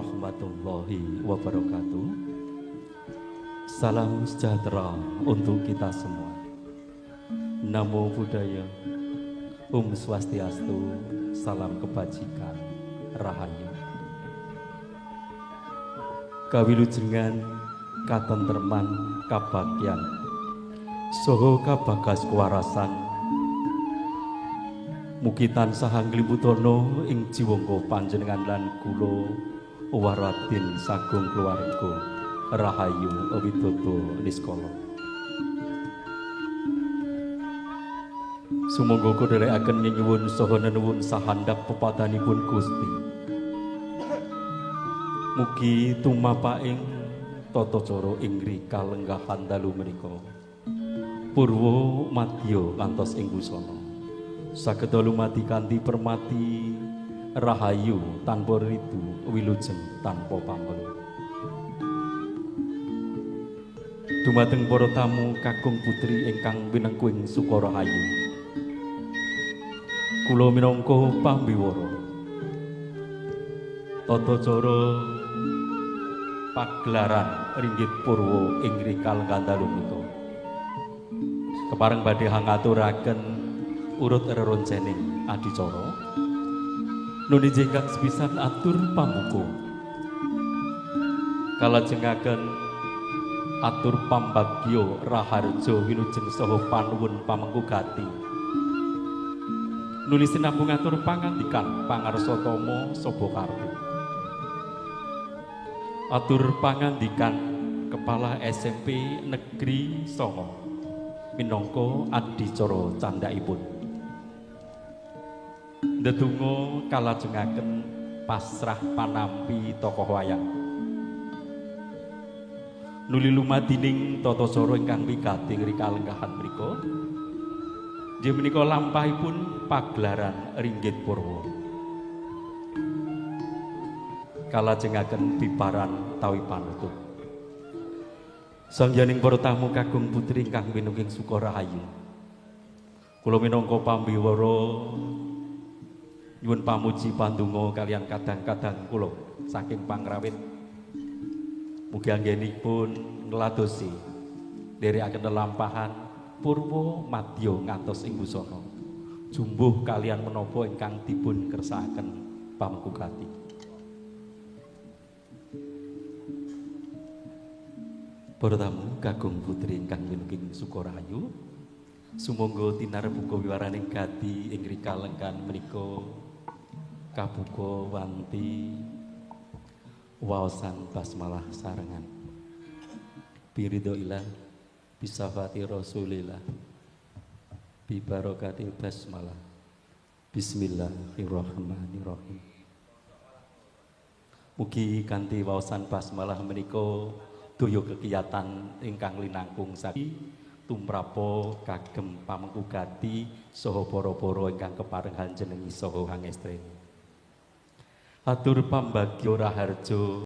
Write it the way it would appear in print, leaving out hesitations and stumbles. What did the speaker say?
warahmatullahi wabarakatuh. Salam sejahtera untuk kita semua. Namo Buddhaya, Swastiastu, salam kebajikan, rahayu. Kawilujengan, katentreman, kabagyan, soho kabagas kewarasan, mugi tansah ngliputono ing jiwangga panjenengan lan kula waradin sagung keluarga rahayu widodo niskala. Sumangga kudherekaken nyuwun saha nenuwun sahandap pepadanipun Gusti. Mugi tumapaking tata cara ing rika lenggahan dalu menika purwa madya kantos ing busana saged lumati kanthi permati rahayu tanpa ridu wilujeng tanpa pamrih. Dumateng para tamu kakung putri ingkang winengkuing Sukarahayu, kula minangka pambiwara tata cara pagelaran ringgit purwa ing rikal kandalu menika kepareng badhe ngaturaken urut reroncening adicara nuninjing kang sepisan atur pambuka kalajengaken atur pambagya raharja wilujeng saha panuwun pamengkugati nuli sinambung atur pangandikan pangarsa tama saba kartu atur pangandikan Kepala SMP Negeri Songo minangka adicara candhaipun. Ndedonga kalajengaken pasrah panampi tokoh wayang. Nuli lumadining tata cara ingkang wigati rikala lenggahan mriku. Inggih menika lampahipun pagelaran ringgit purwa. Kalajengaken bibaran tawi panutup. Sangyaning para tamu kakung putri ingkang winunging Sukarahayu. Kula minangka pambiwara nyuwun pamuji pandonga kaliyan kadang-kadang kula saking pangrawit. Mugi anggenipun ngladosi nderekaken lelampahan purwa madya ngantos ing busana. Jumbuh kaliyan menapa ingkang dipun kersakaken pamengkugati. Para tamu kakung putri ingkang winunging Sukarahayu, sumangga tinarbuka wiwaraning gati ing rikala lenggan menika kabuka wanti waosan basmalah sarengan. Biridho ilah bisafati Rasulillah bi barakatil basmalah. Bismillahirrahmanirrahim. Mugi kanthi waosan basmalah menika daya kegiatan ingkang linangkung saking tumrapa kagem pamengkugati saha para-para ingkang kepareng hanjenengi saha hangestreni. Atur pambagya raharja